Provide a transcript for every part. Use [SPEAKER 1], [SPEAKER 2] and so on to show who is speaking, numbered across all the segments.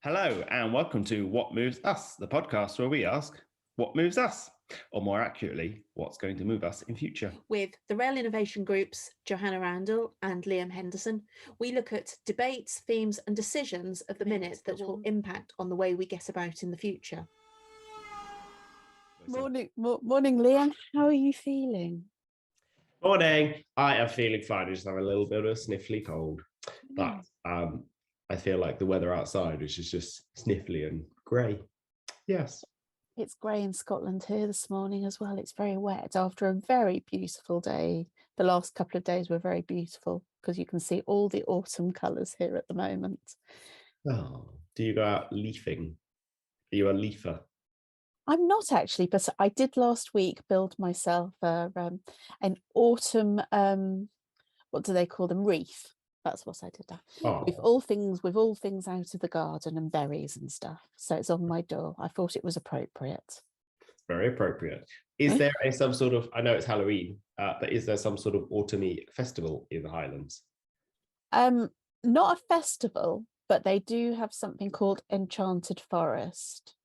[SPEAKER 1] Hello, and welcome to What Moves Us, the podcast where we ask what moves us, or more accurately, what's going to move us in future.
[SPEAKER 2] With the Rail Innovation Group's Johannah Liam and Liam Henderson, we look at debates, themes, and decisions of the minute that will impact on the way we get about in the future.
[SPEAKER 3] Morning, Liam. How are you feeling?
[SPEAKER 1] Morning. I am feeling fine. I just have a little bit of a sniffly cold, but I feel like the weather outside is just sniffly and grey. Yes.
[SPEAKER 3] It's grey in Scotland here this morning as well. It's very wet after a very beautiful day. The last couple of days were very beautiful because you can see all the autumn colours here at the moment.
[SPEAKER 1] Oh, do you go out leafing? Are you a leafer?
[SPEAKER 3] I'm not actually, but I did last week build myself an autumn, what do they call them? Wreath. That's what I did.
[SPEAKER 1] Oh.
[SPEAKER 3] With all things out of the garden and berries and stuff. So it's on my door. I thought it was appropriate.
[SPEAKER 1] Very appropriate. Is there some sort of, I know it's Halloween, but is there some sort of autumny festival in the Highlands?
[SPEAKER 3] Not a festival, but they do have something called Enchanted Forest.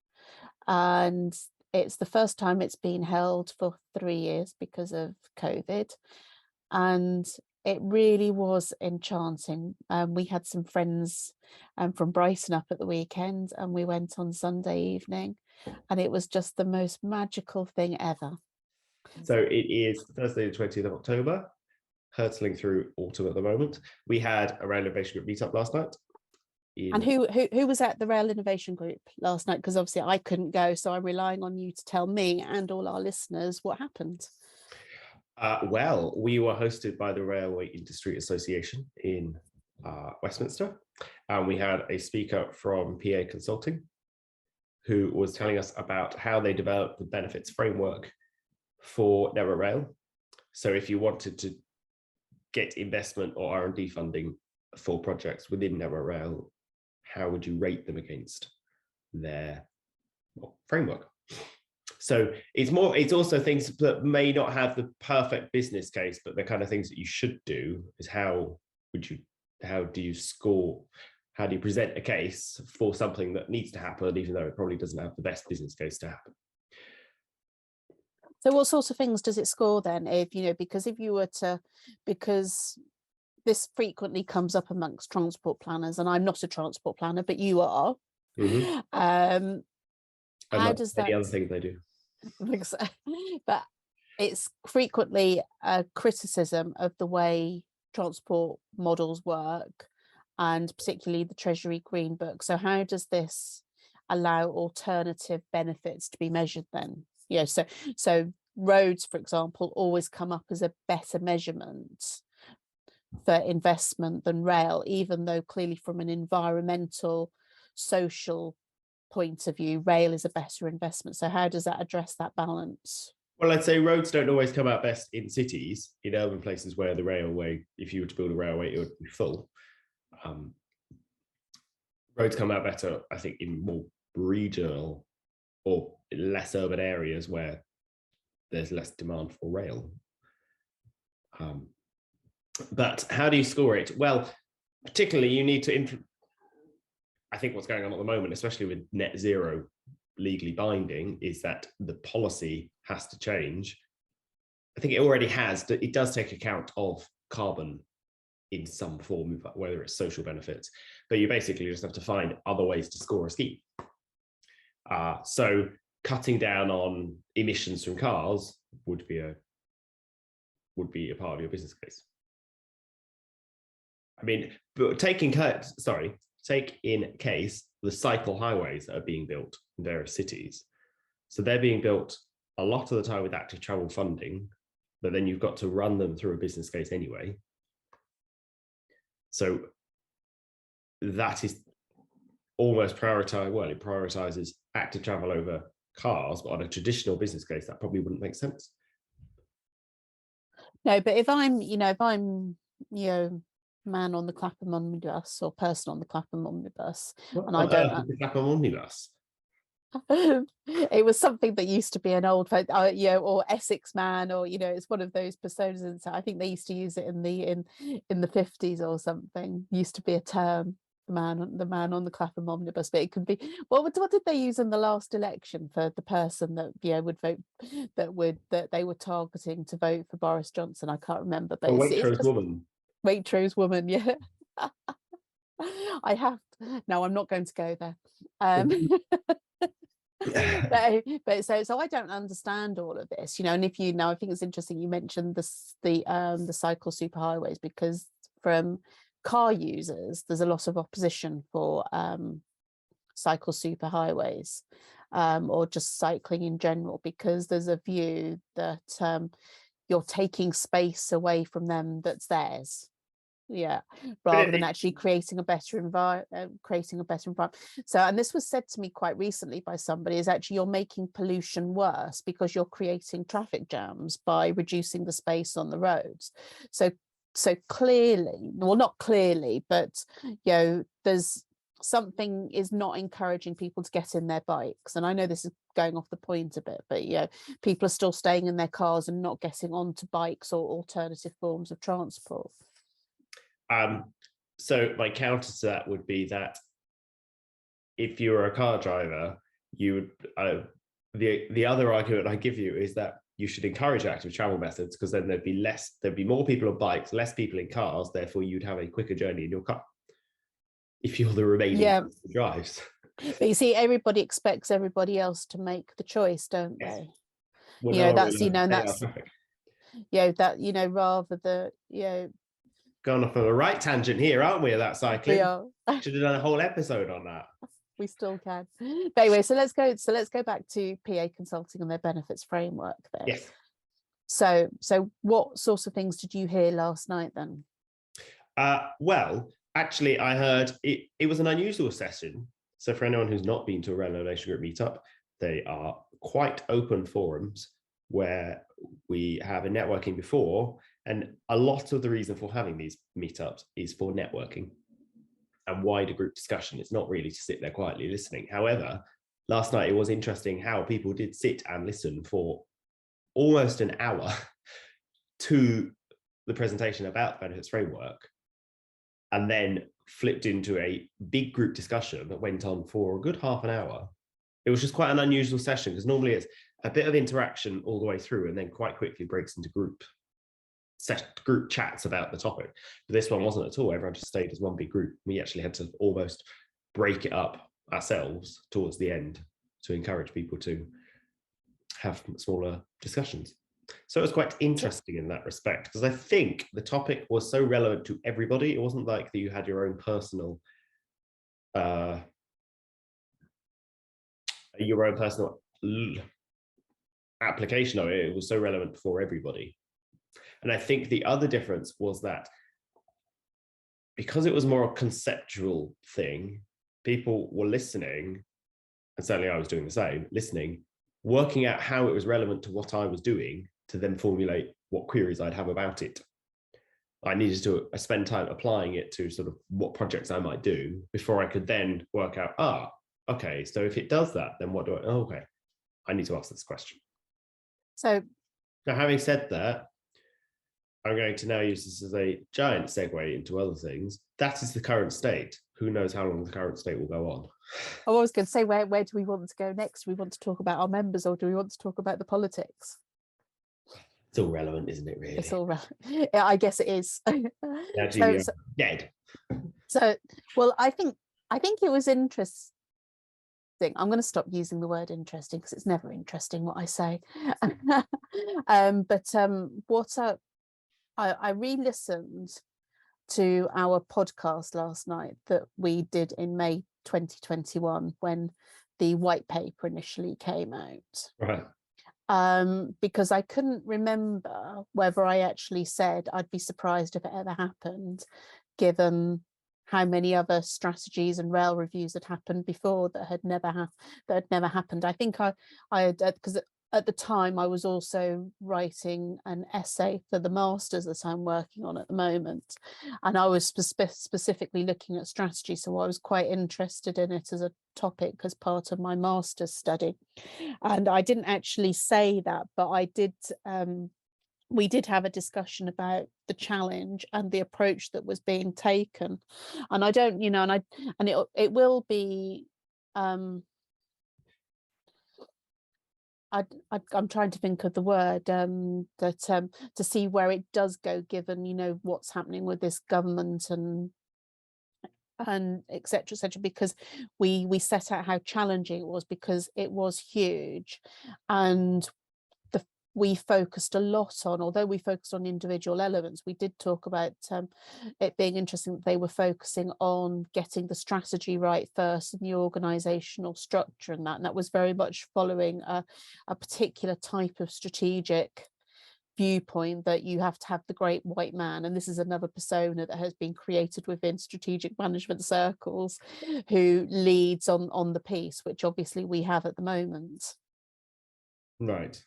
[SPEAKER 3] And it's the first time it's been held for 3 years because of COVID. And it really was enchanting. We had some friends from Brighton up at the weekend, and we went on Sunday evening, and it was just the most magical thing ever.
[SPEAKER 1] So it is Thursday the 20th of October, hurtling through autumn at the moment. We had a Rail Innovation Group meetup last night.
[SPEAKER 3] And who was at the Rail Innovation Group last night? Because obviously I couldn't go, so I'm relying on you to tell me and all our listeners what happened.
[SPEAKER 1] Well, we were hosted by the Railway Industry Association in Westminster, and we had a speaker from PA Consulting who was telling us about how they developed the benefits framework for Network Rail. So if you wanted to get investment or R&D funding for projects within Network Rail, how would you rate them against their framework? So it's also things that may not have the perfect business case, but the kind of things that you should do is how do you score? How do you present a case for something that needs to happen, even though it probably doesn't have the best business case to happen?
[SPEAKER 3] So what sorts of things does it score then? Because this frequently comes up amongst transport planners, and I'm not a transport planner, but you are.
[SPEAKER 1] Mm-hmm.
[SPEAKER 3] How does that?
[SPEAKER 1] Any other things they do?
[SPEAKER 3] But it's frequently a criticism of the way transport models work, and particularly the Treasury Green Book. So how does this allow alternative benefits to be measured then? So roads, for example, always come up as a better measurement for investment than rail, even though clearly from an environmental, social point of view, rail is a better investment. So how does that address that balance?
[SPEAKER 1] Well, I'd say roads don't always come out best in cities, in urban places where the railway, if you were to build a railway, it would be full. Roads come out better, I think, in more regional or less urban areas where there's less demand for rail. But how do you score it? Well, particularly you need to, I think what's going on at the moment, especially with net zero legally binding, is that the policy has to change. I think it already has. It does take account of carbon in some form, whether it's social benefits, but you basically just have to find other ways to score a scheme. So cutting down on emissions from cars would be a part of your business case. I mean, but take in case the cycle highways that are being built in various cities. So they're being built a lot of the time with active travel funding, but then you've got to run them through a business case anyway. So that is almost prioritized. Well, it prioritizes active travel over cars, but on a traditional business case, that probably wouldn't make sense.
[SPEAKER 3] No, but if I'm man on the Clapham omnibus or person on the Clapham omnibus,
[SPEAKER 1] and I don't the Clapham omnibus.
[SPEAKER 3] It was something that used to be an old, or Essex man, or it's one of those personas. And so I think they used to use it in the 50s or something. Used to be a term. the man on the Clapham omnibus, but it could be what did they use in the last election for the person that would vote, that they were targeting to vote for Boris Johnson? I can't remember, but
[SPEAKER 1] A
[SPEAKER 3] it's
[SPEAKER 1] Waitrose
[SPEAKER 3] just
[SPEAKER 1] woman.
[SPEAKER 3] Waitrose woman, yeah. I have no, I'm not going to go there. But so I don't understand all of this, and if I think it's interesting you mentioned the cycle superhighways, because from car users there's a lot of opposition for cycle superhighways, or just cycling in general, because there's a view that you're taking space away from them that's theirs, rather than actually creating a better environment. So, and this was said to me quite recently by somebody, is actually you're making pollution worse because you're creating traffic jams by reducing the space on the roads. So clearly, well, not clearly, but there's something is not encouraging people to get in their bikes. And I know this is going off the point a bit, but people are still staying in their cars and not getting onto bikes or alternative forms of transport.
[SPEAKER 1] So my counter to that would be that if you were a car driver, you would the other argument I give you is that you should encourage active travel methods, because then there'd be more people on bikes, less people in cars, therefore you'd have a quicker journey in your car if you're the remaining person who drives.
[SPEAKER 3] But you see, everybody expects everybody else to make the choice, don't they?
[SPEAKER 1] Well,
[SPEAKER 3] that's rather the
[SPEAKER 1] going off on a right tangent here, aren't we, about cycling?
[SPEAKER 3] We are.
[SPEAKER 1] Should have done a whole episode on that.
[SPEAKER 3] We still can. But anyway, so let's go back to PA Consulting and their benefits framework there.
[SPEAKER 1] Yes.
[SPEAKER 3] So what sorts of things did you hear last night then?
[SPEAKER 1] Well, actually, I heard it was an unusual session. So for anyone who's not been to a Renovation Group meetup, they are quite open forums where we have a networking before. And a lot of the reason for having these meetups is for networking and wider group discussion. It's not really to sit there quietly listening. However, last night it was interesting how people did sit and listen for almost an hour to the presentation about the benefits framework, and then flipped into a big group discussion that went on for a good half an hour. It was just quite an unusual session, because normally it's a bit of interaction all the way through and then quite quickly breaks into group chats about the topic. But this one wasn't at all. Everyone just stayed as one big group. We actually had to almost break it up ourselves towards the end to encourage people to have smaller discussions. So it was quite interesting in that respect, because I think the topic was so relevant to everybody. It wasn't like that you had your own personal application of it. It was so relevant for everybody. And I think the other difference was that because it was more a conceptual thing, people were listening, and certainly I was doing the same, listening, working out how it was relevant to what I was doing, to then formulate what queries I'd have about it. I needed to spend time applying it to sort of what projects I might do before I could then work out, okay, so if it does that, then what do okay, I need to ask this question.
[SPEAKER 3] So
[SPEAKER 1] now, having said that, I'm going to now use this as a giant segue into other things. That is the current state. Who knows how long the current state will go on?
[SPEAKER 3] I was going to say, where do we want to go next? Do we want to talk about our members, or do we want to talk about the politics?
[SPEAKER 1] It's all relevant, isn't it, really?
[SPEAKER 3] It's all relevant. Yeah, I guess it is.
[SPEAKER 1] Dead.
[SPEAKER 3] So, well, I think it was interesting. I'm going to stop using the word interesting, because it's never interesting what I say. I re-listened to our podcast last night that we did in May 2021 when the white paper initially came out.
[SPEAKER 1] Right.
[SPEAKER 3] Because I couldn't remember whether I actually said I'd be surprised if it ever happened, given how many other strategies and rail reviews had happened before that had never happened. I think I had, because at the time I was also writing an essay for the masters that I'm working on at the moment, and I was specifically looking at strategy, so I was quite interested in it as a topic as part of my master's study. And I didn't actually say that, but I did we did have a discussion about the challenge and the approach that was being taken. And I don't, and it will be, I'm trying to think of the word, to see where it does go, given, what's happening with this government and etc., because we set out how challenging it was, because it was huge. And we focused a lot on, although we focused on individual elements, we did talk about it being interesting that they were focusing on getting the strategy right first and the organizational structure, and that was very much following a particular type of strategic viewpoint, that you have to have the great white man. And this is another persona that has been created within strategic management circles, who leads on the piece, which obviously we have at the moment.
[SPEAKER 1] Right.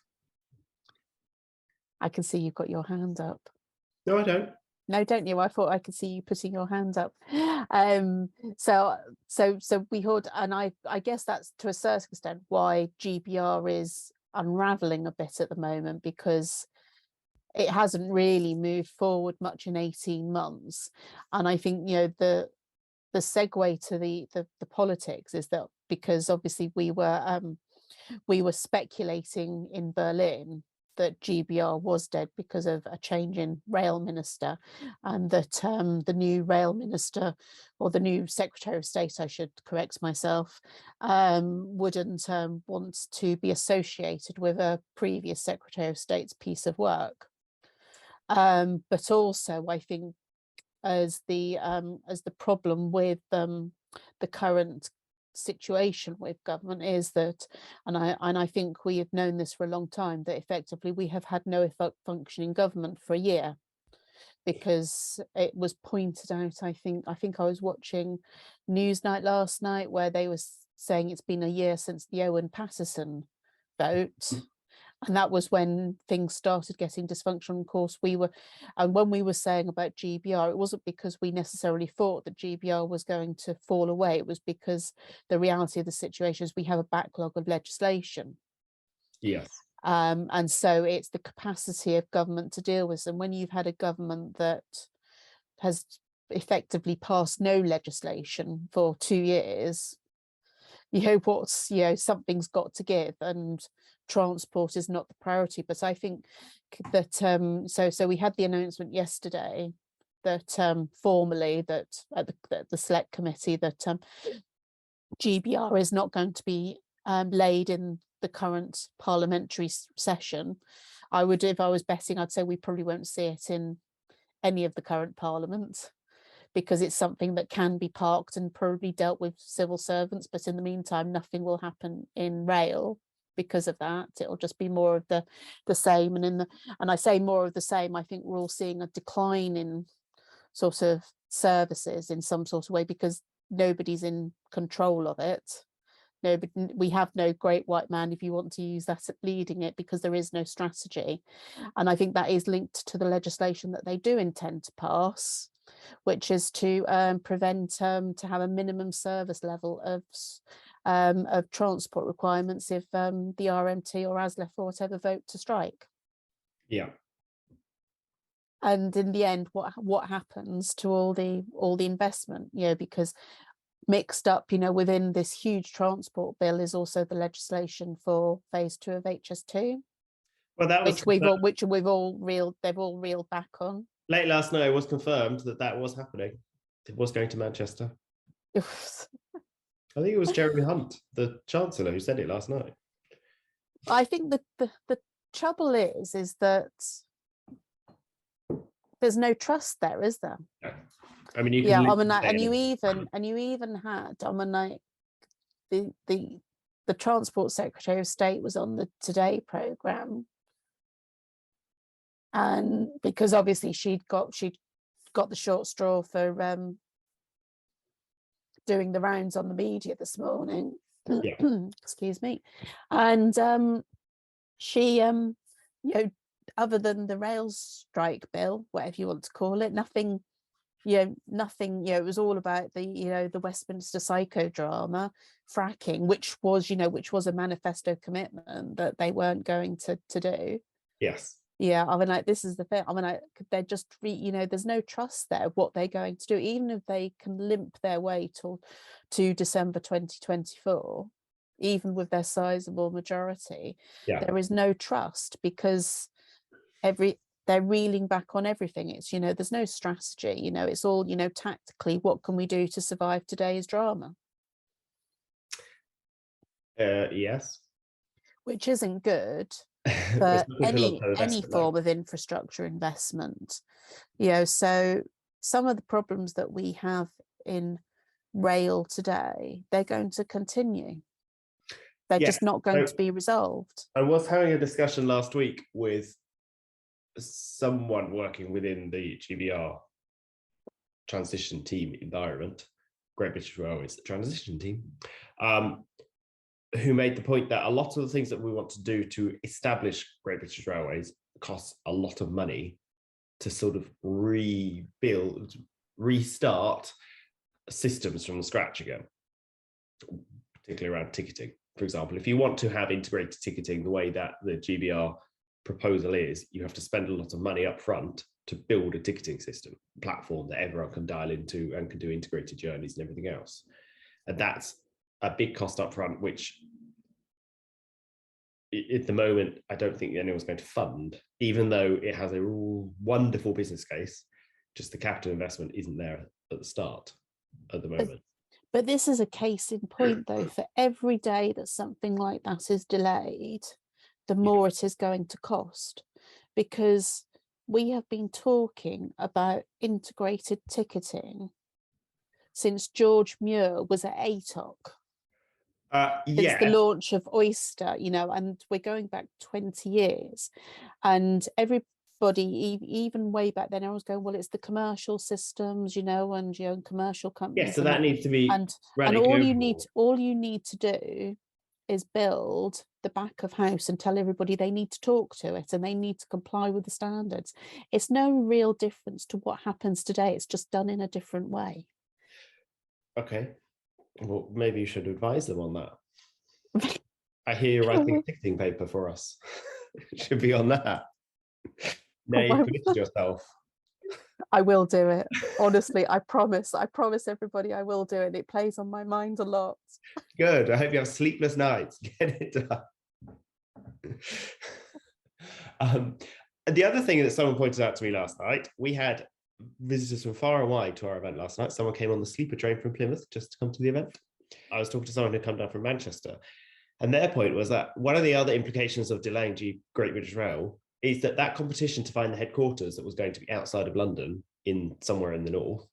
[SPEAKER 3] I can see you've got your hand up.
[SPEAKER 1] No, I don't.
[SPEAKER 3] No, don't you? I thought I could see you putting your hand up. So we heard, and I guess that's to a certain extent why GBR is unraveling a bit at the moment, because it hasn't really moved forward much in 18 months. And I think, the segue to the politics is that, because obviously we were speculating in Berlin that GBR was dead because of a change in rail minister, and that the new rail minister, or the new Secretary of State, I should correct myself, wouldn't want to be associated with a previous Secretary of State's piece of work. But also, I think, as the problem with the current situation with government is that, and I think we have known this for a long time, that effectively we have had no functioning government for a year, because it was pointed out, I think I was watching Newsnight last night, where they were saying it's been a year since the Owen Paterson vote. And that was when things started getting dysfunctional. Of course, and when we were saying about GBR, it wasn't because we necessarily thought that GBR was going to fall away. It was because the reality of the situation is we have a backlog of legislation.
[SPEAKER 1] Yes.
[SPEAKER 3] And so it's the capacity of government to deal with them. When you've had a government that has effectively passed no legislation for 2 years, something's got to give, and transport is not the priority. But I think that so we had the announcement yesterday that formally, that at the select committee, that GBR is not going to be laid in the current parliamentary session. If I was betting, I'd say we probably won't see it in any of the current parliament, because it's something that can be parked and probably dealt with civil servants. But in the meantime, nothing will happen in rail because of that. It'll just be more of the same. And I say more of the same, I think we're all seeing a decline in sort of services in some sort of way, because nobody's in control of it. We have no great white man, if you want to use that, leading it, because there is no strategy. And I think that is linked to the legislation that they do intend to pass, which is to prevent to have a minimum service level of transport requirements if the RMT or ASLEF or whatever vote to strike.
[SPEAKER 1] Yeah.
[SPEAKER 3] And in the end, what happens to all the investment? Because mixed up, within this huge transport bill is also the legislation for phase 2 of HS2.
[SPEAKER 1] Well, that was
[SPEAKER 3] they've all reeled back on.
[SPEAKER 1] Late last night, it was confirmed that was happening. It was going to Manchester. I think it was Jeremy Hunt, the Chancellor, who said it last night.
[SPEAKER 3] I think the trouble is that there's no trust there, is there?
[SPEAKER 1] No. I mean, you can.
[SPEAKER 3] Yeah, and you even had, the Transport Secretary of State was on the Today programme, and because obviously she'd got the short straw for doing the rounds on the media this morning.
[SPEAKER 1] Yeah.
[SPEAKER 3] Excuse me. And she other than the rail strike bill, whatever you want to call it, nothing, it was all about the Westminster psychodrama, fracking, which was a manifesto commitment that they weren't going to do.
[SPEAKER 1] Yes.
[SPEAKER 3] Yeah, I mean, like, this is the thing. I mean, they're just, there's no trust there of what they're going to do, even if they can limp their way to December 2024, even with their sizable majority.
[SPEAKER 1] Yeah.
[SPEAKER 3] There is no trust because they're reeling back on everything. It's, there's no strategy, it's all, tactically, what can we do to survive today's drama?
[SPEAKER 1] Yes.
[SPEAKER 3] Which isn't good.
[SPEAKER 1] It's
[SPEAKER 3] But
[SPEAKER 1] not good for long-term
[SPEAKER 3] any
[SPEAKER 1] investment,
[SPEAKER 3] form of infrastructure investment, so some of the problems that we have in rail today, they're going to continue. They're just not going to be resolved.
[SPEAKER 1] I was having a discussion last week with someone working within the GBR transition team environment, Great British Railways, the transition team, who made the point that a lot of the things that we want to do to establish Great British Railways costs a lot of money to sort of restart systems from scratch again, particularly around ticketing. For example, if you want to have integrated ticketing the way that the GBR proposal is, you have to spend a lot of money up front to build a ticketing system platform that everyone can dial into and can do integrated journeys and everything else. And that's a big cost up front, which at the moment, I don't think anyone's going to fund, even though it has a wonderful business case. Just the capital investment isn't there at the start at the moment.
[SPEAKER 3] But this is a case in point, though. For every day that something like that is delayed, the more it is going to cost, because we have been talking about integrated ticketing since George Muir was at ATOC. Since the launch of Oyster, and we're going back 20 years, and everybody, even way back then, I was going, well, it's the commercial systems, and commercial companies.
[SPEAKER 1] Yeah, so that needs to be
[SPEAKER 3] and all you need to do is build the back of house and tell everybody they need to talk to it and they need to comply with the standards. It's no real difference to what happens today. It's just done in a different way.
[SPEAKER 1] Okay. Well, maybe you should advise them on that. I hear you're writing a ticketing paper for us. It should be on that. Now you've committed yourself.
[SPEAKER 3] I will do it. Honestly, I promise. I promise everybody I will do it. It plays on my mind a lot.
[SPEAKER 1] Good. I hope you have sleepless nights. Get it done. The other thing that someone pointed out to me last night, we had visitors from far and wide to our event last night. Someone came on the sleeper train from Plymouth just to come to the event. I was talking to someone who come down from Manchester, and their point was that one of the other implications of delaying Great British Rail is that competition to find the headquarters that was going to be outside of London in somewhere in the north,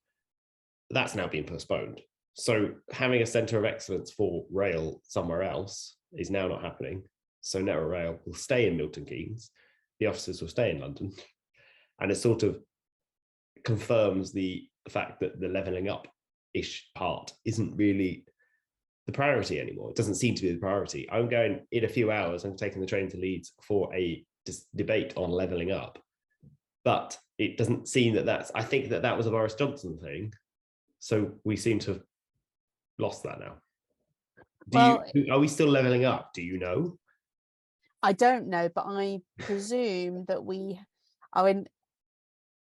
[SPEAKER 1] that's now been postponed. So having a centre of excellence for rail somewhere else is now not happening. So Network Rail will stay in Milton Keynes. The offices will stay in London. And it sort of confirms the fact that the levelling up-ish part isn't really the priority anymore. It doesn't seem to be the priority. I'm going in a few hours, I'm taking the train to Leeds for a debate on levelling up. But it doesn't seem that I think that was a Boris Johnson thing. So we seem to have lost that now. Are we still levelling up? Do you know?
[SPEAKER 3] I don't know, but I presume that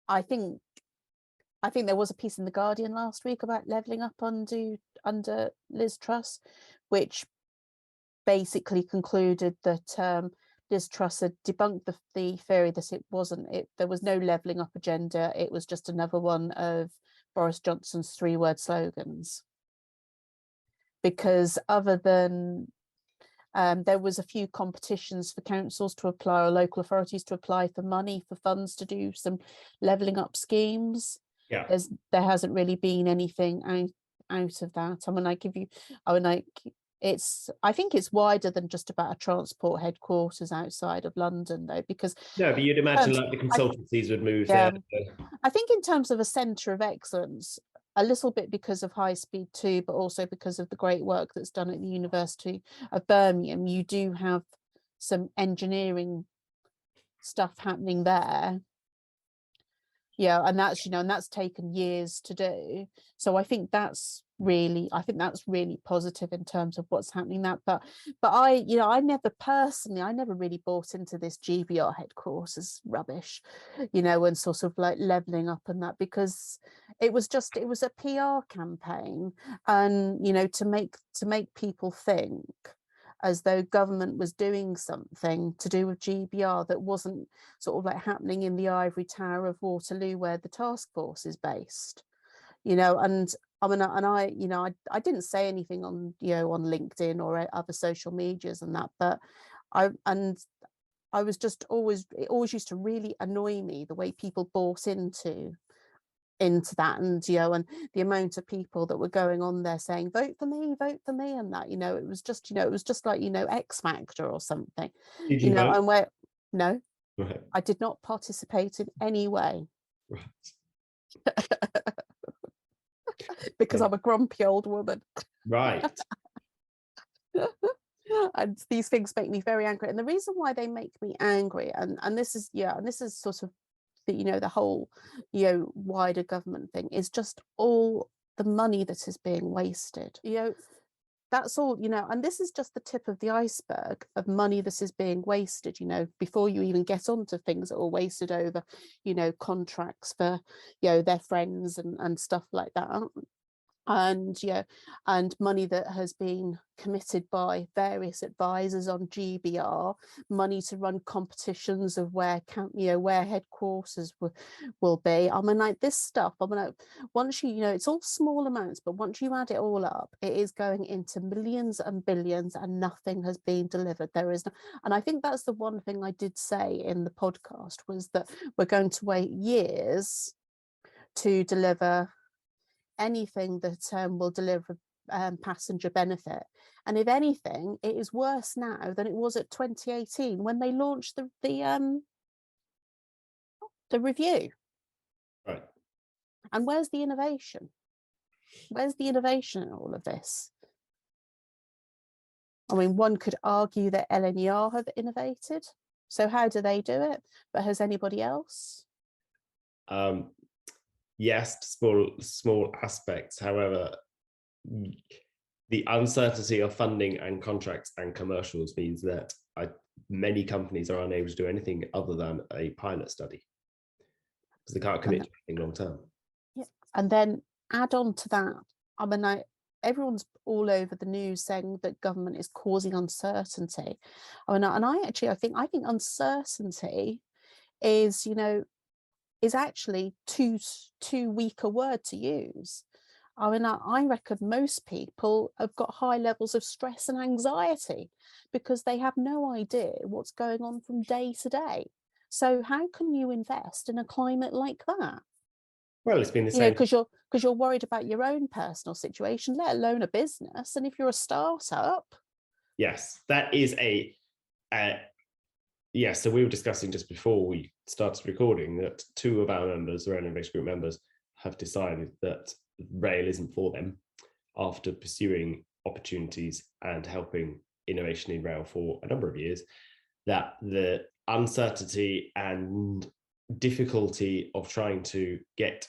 [SPEAKER 3] I think there was a piece in the Guardian last week about levelling up under Liz Truss, which basically concluded that Liz Truss had debunked the theory that there was no levelling up agenda. It was just another one of Boris Johnson's 3-word slogans. Because other than there was a few competitions for councils to apply, or local authorities to apply for money, for funds to do some levelling up schemes.
[SPEAKER 1] Yeah,
[SPEAKER 3] there hasn't really been anything out of that. I think it's wider than just about a transport headquarters outside of London, though, because
[SPEAKER 1] no, but you'd imagine like the consultancies would move there.
[SPEAKER 3] I think in terms of a centre of excellence, a little bit because of High Speed 2, but also because of the great work that's done at the University of Birmingham, you do have some engineering stuff happening there. Yeah, and that's taken years to do. So I think that's really, I think that's really positive in terms of what's happening that. But I, you know, I never really bought into this GBR headquarters rubbish, you know, and sort of like leveling up and that, because it was a PR campaign, and you know, to make people think as though government was doing something to do with GBR that wasn't sort of like happening in the ivory tower of Waterloo where the task force is based, you know. And I mean, and I, you know, I didn't say anything on, you know, on LinkedIn or other social medias and that, but I was just it always used to really annoy me the way people bought into that, and you know, and the amount of people that were going on there saying vote for me, and that, you know, it was just, you know, it was just like, you know, X Factor or something.
[SPEAKER 1] Did you
[SPEAKER 3] know,
[SPEAKER 1] vote?
[SPEAKER 3] and where no,
[SPEAKER 1] Right.
[SPEAKER 3] I did not participate in any way.
[SPEAKER 1] Right.
[SPEAKER 3] Because I'm a grumpy old woman.
[SPEAKER 1] Right.
[SPEAKER 3] And these things make me very angry, and the reason why they make me angry, and this is, yeah, and this is sort of the, you know, the whole, you know, wider government thing, is just all the money that is being wasted, you know. That's all, you know, and this is just the tip of the iceberg of money that is being wasted, you know, before you even get onto things that are wasted over, you know, contracts for, you know, their friends and stuff like that. And yeah, and money that has been committed by various advisors on GBR, money to run competitions of where where headquarters will be. I mean, like this stuff, I mean, like, once you know, it's all small amounts, but once you add it all up, it is going into millions and billions, and nothing has been delivered. There is no, and I think that's the one thing I did say in the podcast, was that we're going to wait years to deliver anything that will deliver passenger benefit. And if anything, it is worse now than it was at 2018 when they launched the review.
[SPEAKER 1] Right.
[SPEAKER 3] And where's the innovation? Where's the innovation in all of this? I mean, one could argue that LNER have innovated. So how do they do it? But has anybody else?
[SPEAKER 1] Yes, small aspects. However, the uncertainty of funding and contracts and commercials means that many companies are unable to do anything other than a pilot study, because they can't commit to anything long term.
[SPEAKER 3] Yeah, and then add on to that, I mean, everyone's all over the news saying that government is causing uncertainty. I mean, and I think uncertainty is, you know, is actually too weak a word to use. I mean, I reckon most people have got high levels of stress and anxiety because they have no idea what's going on from day to day. So how can you invest in a climate like that?
[SPEAKER 1] Well, it's been the same.
[SPEAKER 3] Because you're worried about your own personal situation, let alone a business. And if you're a startup.
[SPEAKER 1] Yes, that is yes, so we were discussing just before we started recording that two of our members, the Rail Innovation Group members, have decided that rail isn't for them after pursuing opportunities and helping innovation in rail for a number of years, that the uncertainty and difficulty of trying to get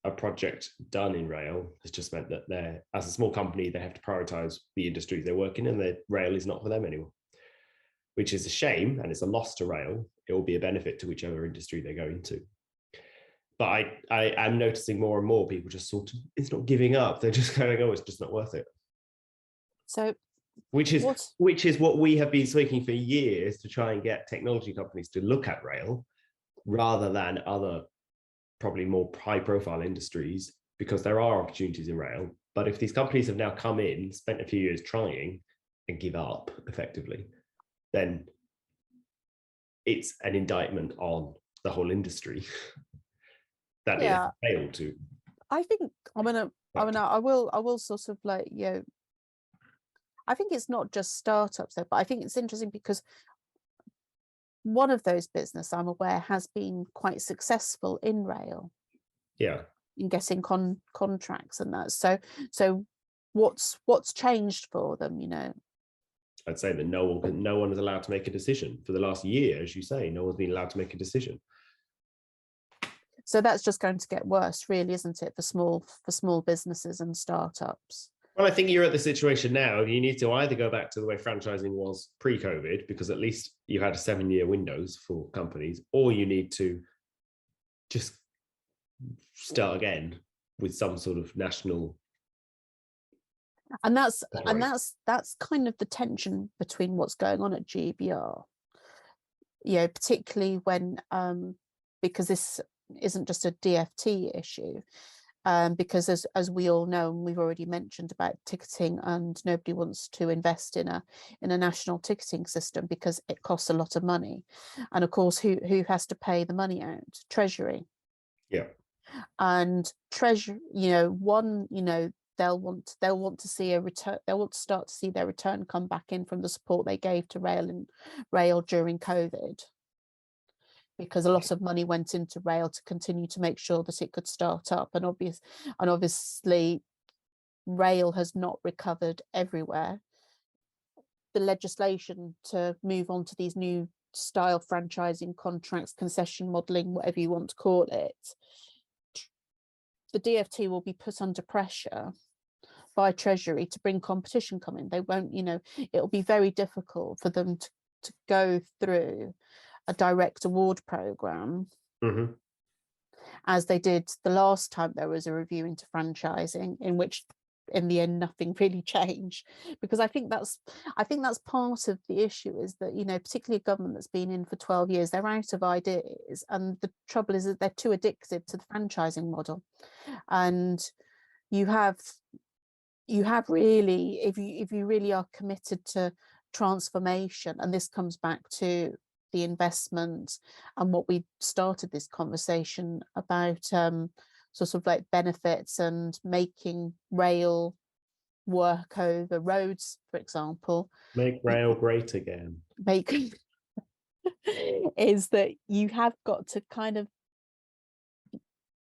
[SPEAKER 1] a project done in rail has just meant that they're, as a small company, they have to prioritize the industries they're working in, and the rail is not for them anymore, which is a shame, and it's a loss to rail. It will be a benefit to whichever industry they go into. But I am noticing more and more people just sort of, it's not giving up. They're just going, oh, it's just not worth it.
[SPEAKER 3] So
[SPEAKER 1] which is what we have been speaking for years, to try and get technology companies to look at rail rather than other probably more high profile industries, because there are opportunities in rail. But if these companies have now come in, spent a few years trying, and give up effectively, then it's an indictment on the whole industry that it failed to.
[SPEAKER 3] I think I will sort of like, you know, I think it's not just startups though, but I think it's interesting because one of those business I'm aware has been quite successful in rail.
[SPEAKER 1] Yeah.
[SPEAKER 3] In getting contracts and that. So what's changed for them, you know?
[SPEAKER 1] I'd say that no one is allowed to make a decision for the last year, as you say. No one's been allowed to make a decision.
[SPEAKER 3] So that's just going to get worse, really, isn't it, for small businesses and startups?
[SPEAKER 1] Well, I think you're at the situation now. You need to either go back to the way franchising was pre-COVID, because at least you had a 7-year windows for companies, or you need to just start again with some sort of national.
[SPEAKER 3] And that's kind of the tension between what's going on at GBR. Particularly when because this isn't just a DFT issue. Because as we all know, and we've already mentioned about ticketing, and nobody wants to invest in a national ticketing system because it costs a lot of money, and of course, who has to pay the money out? Treasury.
[SPEAKER 1] Yeah.
[SPEAKER 3] And Treasury, they'll want to see a return. They'll want to start to see their return come back in from the support they gave to rail during COVID, because a lot of money went into rail to continue to make sure that it could start up. And obviously, rail has not recovered everywhere. The legislation to move on to these new style franchising contracts, concession modelling, whatever you want to call it, the DFT will be put under pressure by Treasury to bring competition coming. They won't, it'll be very difficult for them to go through a direct award program, as they did the last time there was a review into franchising, in which in the end nothing really changed. Because I think that's part of the issue, is that particularly a government that's been in for 12 years, they're out of ideas, and the trouble is that they're too addicted to the franchising model. And you have really, if you really are committed to transformation, and this comes back to the investment and what we started this conversation about, sort of like benefits and making rail work over roads, for example.
[SPEAKER 1] Make rail great again.
[SPEAKER 3] Is that you have got to kind of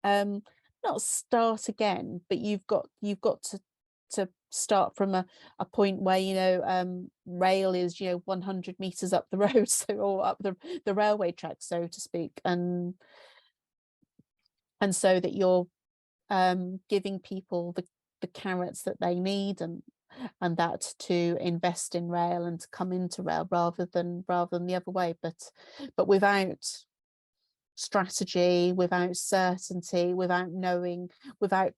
[SPEAKER 3] not start again, but you've got to start from a point where rail is 100 meters up the road, or up the railway track, so to speak, and so that you're giving people the carrots that they need, and that to invest in rail and to come into rail rather than the other way, but without strategy, without certainty, without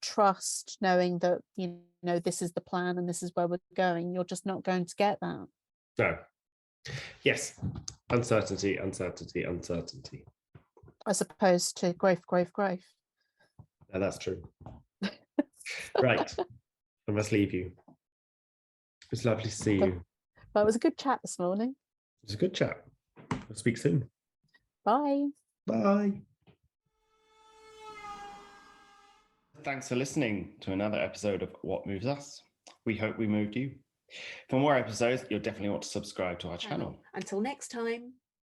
[SPEAKER 3] trust, knowing that this is the plan and this is where we're going, you're just not going to get that.
[SPEAKER 1] No. Yes. Uncertainty.
[SPEAKER 3] As opposed to growth.
[SPEAKER 1] No, that's true. Right. I must leave you. It was lovely to see you.
[SPEAKER 3] Well, it was a good chat this morning.
[SPEAKER 1] It was a good chat. We'll speak soon.
[SPEAKER 3] Bye.
[SPEAKER 1] Bye. Thanks for listening to another episode of What Moves Us. We hope we moved you. For more episodes, you'll definitely want to subscribe to our channel.
[SPEAKER 2] Until next time.